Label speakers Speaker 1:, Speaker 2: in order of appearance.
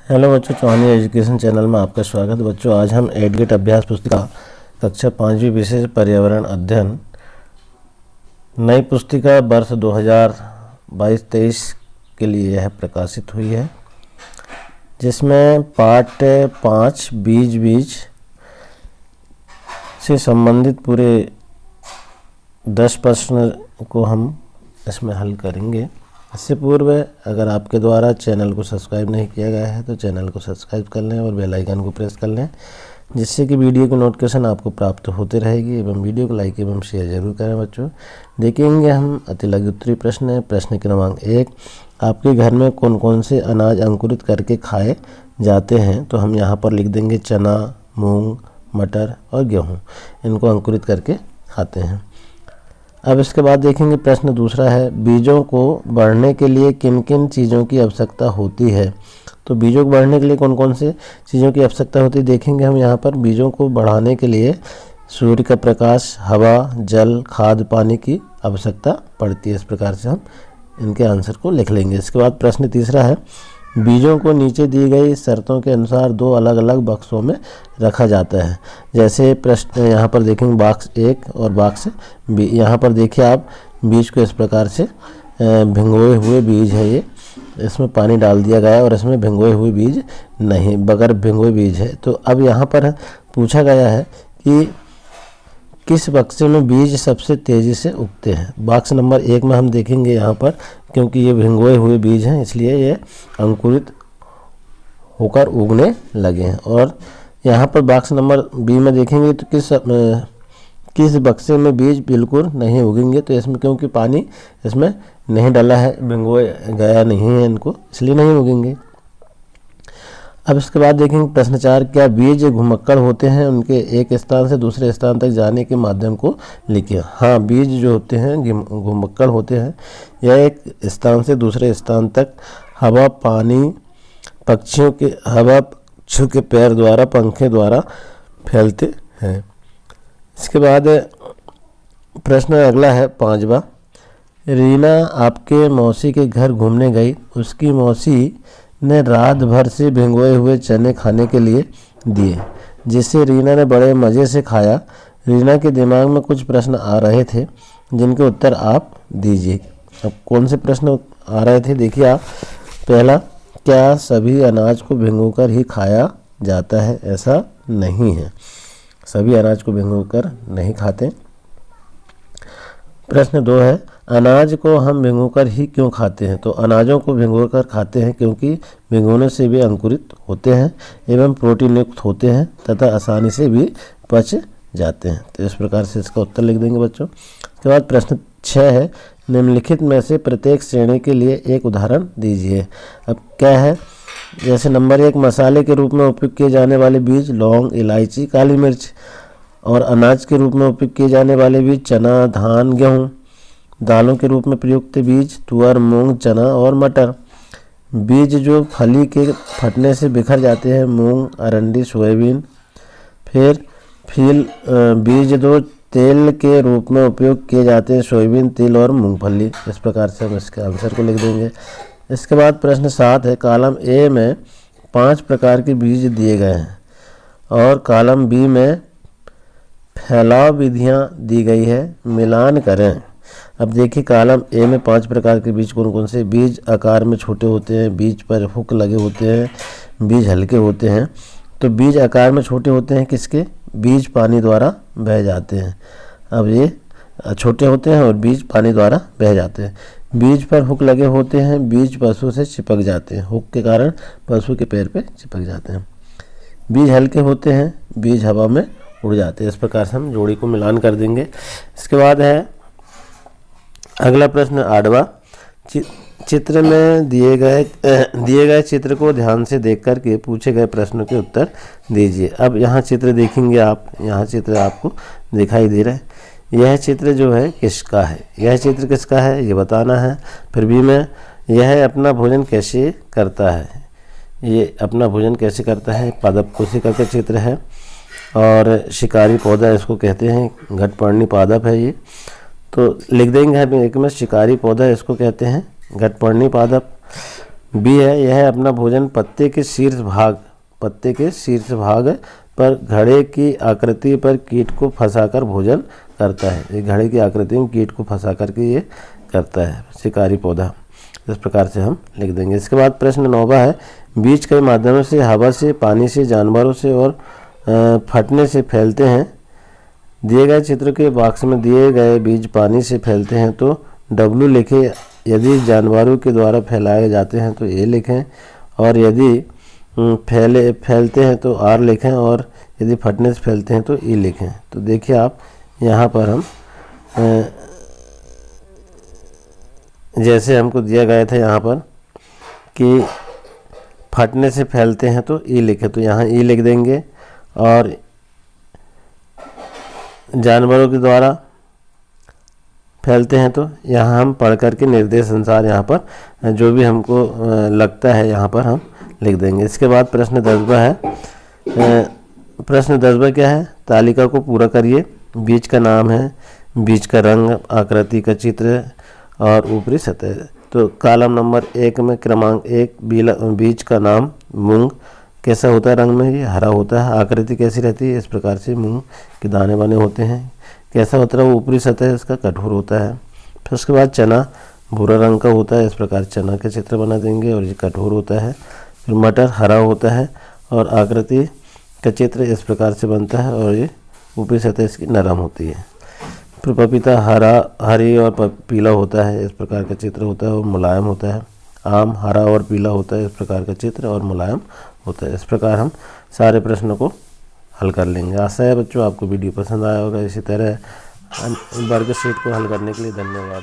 Speaker 1: Hello बच्चों, चौहानी education channel में आपका स्वागत। बच्चों, आज हम एडगेट अभ्यास पुस्तिका कक्षा 5वीं विशेष पर्यावरण अध्ययन नई पुस्तिका वर्ष 2022-23 के लिए यह प्रकाशित हुई है, जिसमें पाठ 5 बीज से संबंधित पूरे 10 प्रश्न को हम इसमें हल करेंगे। इससे पूर्व अगर आपके द्वारा चैनल को सब्सक्राइब नहीं किया गया है तो चैनल को सब्सक्राइब कर लें और बेल आइकन को प्रेस कर लें, जिससे कि वीडियो की नोटिफिकेशन आपको प्राप्त होते रहेगी। एवं वीडियो को लाइक एवं शेयर जरूर करें। बच्चों, देखेंगे हम अतिलघु उत्तरीय प्रश्न है। प्रश्न क्रमांक 1, आपके घर में कौन कौन से अनाज अंकुरित करके खाए जाते हैं? तो हम यहाँ पर लिख देंगे चना, मूंग, मटर और गेहूँ, इनको अंकुरित करके खाते हैं। अब इसके बाद देखेंगे प्रश्न दूसरा है, बीजों को बढ़ने के लिए किन किन चीज़ों की आवश्यकता होती है? तो बीजों को बढ़ने के लिए कौन कौन से चीज़ों की आवश्यकता होती है देखेंगे हम यहाँ पर। बीजों को बढ़ाने के लिए सूर्य का प्रकाश, हवा, जल, खाद, पानी की आवश्यकता पड़ती है। इस प्रकार से हम इनके आंसर को लिख लेंगे। इसके बाद प्रश्न तीसरा है, बीजों को नीचे दी गई शर्तों के अनुसार 2 अलग अलग बक्सों में रखा जाता है। जैसे प्रश्न यहाँ पर देखेंगे बॉक्स 1 और बॉक्स बी। यहाँ पर देखिए आप बीज को इस प्रकार से भिगोए हुए बीज है, ये इसमें पानी डाल दिया गया है और इसमें भिगोए हुए बीज नहीं, बगैर भिगोए बीज है। तो अब यहाँ पर पूछा गया है कि किस बक्से में बीज सबसे तेज़ी से उगते हैं? बॉक्स नंबर 1 में हम देखेंगे यहाँ पर, क्योंकि ये भिगोए हुए बीज हैं इसलिए ये अंकुरित होकर उगने लगे हैं। और यहाँ पर बॉक्स नंबर बी में देखेंगे तो किस बक्से में बीज बिल्कुल नहीं उगेंगे? तो इसमें क्योंकि पानी इसमें नहीं डाला है, भिगोए गया नहीं है इनको, इसलिए नहीं उगेंगे। अब इसके बाद देखेंगे प्रश्न 4, क्या बीज घुमक्कड़ होते हैं? उनके एक स्थान से दूसरे स्थान तक जाने के माध्यम को लिखिए। हाँ, बीज जो होते हैं घुमक्कड़ होते हैं। यह एक स्थान से दूसरे स्थान तक हवा, पानी, पक्षियों के पैर द्वारा, पंखे द्वारा फैलते हैं। इसके बाद प्रश्न अगला है 5वां, रीना आपके मौसी के घर घूमने गई। उसकी मौसी ने रात भर से भिगोए हुए चने खाने के लिए दिए, जिसे रीना ने बड़े मज़े से खाया। रीना के दिमाग में कुछ प्रश्न आ रहे थे जिनके उत्तर आप दीजिए। अब कौन से प्रश्न आ रहे थे देखिए आप। पहला, क्या सभी अनाज को भिगोकर ही खाया जाता है? ऐसा नहीं है, सभी अनाज को भिगोकर नहीं खाते। प्रश्न 2 है, अनाज को हम भिगोकर ही क्यों खाते हैं? तो अनाजों को भिगोकर खाते हैं क्योंकि भिगोने से वे अंकुरित होते हैं एवं प्रोटीन युक्त होते हैं तथा आसानी से भी पच जाते हैं। तो इस प्रकार से इसका उत्तर लिख देंगे बच्चों। इसके बाद प्रश्न 6 है, निम्नलिखित में से प्रत्येक श्रेणी के लिए एक उदाहरण दीजिए। अब क्या है, जैसे नंबर 1, मसाले के रूप में उपयोग किए जाने वाले बीज लौंग, इलायची, काली मिर्च। और अनाज के रूप में उपयोग किए जाने वाले बीज चना, धान, गेहूँ। दालों के रूप में प्रयुक्त बीज तुअर, मूंग, चना और मटर। बीज जो फली के फटने से बिखर जाते हैं, मूंग, अरंडी, सोयाबीन। फिर बीज जो तेल के रूप में उपयोग किए जाते हैं, सोयाबीन, तिल और मूंगफली। इस प्रकार से हम इसके आंसर को लिख देंगे। इसके बाद प्रश्न 7 है, कॉलम ए में 5 प्रकार के बीज दिए गए हैं और कॉलम बी में फैलाव विधियां दी गई है, मिलान करें। अब देखिए कॉलम ए में 5 प्रकार के बीज कौन कौन से? बीज आकार में छोटे होते हैं, बीज पर हुक लगे होते हैं, बीज हल्के होते हैं। तो बीज आकार में छोटे होते हैं किसके? बीज पानी द्वारा बह जाते हैं। अब ये छोटे होते हैं और बीज पानी द्वारा बह जाते हैं। बीज पर हुक लगे होते हैं, बीज पशु से चिपक जाते हैं, हुक के कारण पशु के पैर पे चिपक जाते हैं। बीज हल्के होते हैं, बीज हवा में उड़ जाते हैं। इस प्रकार से हम जोड़ी को मिलान कर देंगे। इसके बाद है अगला प्रश्न 8वां, चित्र में दिए गए चित्र को ध्यान से देख कर के पूछे गए प्रश्नों के उत्तर दीजिए। अब यहाँ चित्र देखेंगे आप, यहाँ चित्र आपको दिखाई दे रहा है। यह चित्र जो है किसका है? यह चित्र किसका है ये बताना है। फिर भी में यह अपना भोजन कैसे करता है? ये अपना भोजन कैसे करता है? पादप कोशिका का चित्र है और शिकारी पौधा इसको कहते हैं, घटपर्णी पादप है ये। तो लिख देंगे हम एक में, शिकारी पौधा इसको कहते हैं घटपर्णी पादप। बी है, यह अपना भोजन पत्ते के शीर्ष भाग पर घड़े की आकृति पर कीट को फंसाकर भोजन करता है। ये घड़े की आकृति में कीट को फंसा करके ये करता है, शिकारी पौधा। इस प्रकार से हम लिख देंगे। इसके बाद प्रश्न 9वां है, बीज कई माध्यमों से, हवा से, पानी से, जानवरों से और फटने से फैलते हैं। दिए गए चित्र के बॉक्स में दिए गए बीज पानी से फैलते हैं तो W लिखें, यदि जानवरों के द्वारा फैलाए जाते हैं तो A लिखें, और यदि फैलते हैं तो R लिखें, और यदि फटने से फैलते हैं तो E लिखें। तो देखिए आप यहाँ पर हम जैसे हमको दिया गया था यहाँ पर कि फटने से फैलते हैं तो E लिखें, तो यहाँ E लिख देंगे, और जानवरों के द्वारा फैलते हैं तो यहाँ हम पढ़ करके निर्देश अनुसार यहाँ पर जो भी हमको लगता है यहाँ पर हम लिख देंगे। इसके बाद प्रश्न 10वां है। प्रश्न 10वां क्या है, तालिका को पूरा करिए। बीज का नाम है, बीज का रंग, आकृति का चित्र और ऊपरी सतह। तो कॉलम नंबर 1 में क्रमांक 1, बीज का नाम मूंग कैसा होता है, रंग में ये हरा होता है। आकृति कैसी रहती है, इस प्रकार से मूंग के दाने बने होते हैं। कैसा होता है, वो ऊपरी सतह इसका कठोर होता है। फिर उसके बाद चना भूरा रंग का होता है, इस प्रकार चना के चित्र बना देंगे और ये कठोर होता है। फिर मटर हरा होता है और आकृति का चित्र इस प्रकार से बनता है और ये ऊपरी सतह इसकी नरम होती है। फिर पपीता हरी और पीला होता है, इस प्रकार का चित्र होता है और मुलायम होता है। आम हरा और पीला होता है, इस प्रकार का चित्र और मुलायम होता है। इस प्रकार हम सारे प्रश्नों को हल कर लेंगे। आशा है बच्चों आपको वीडियो पसंद आया होगा। इसी तरह वर्कशीट को हल करने के लिए धन्यवाद।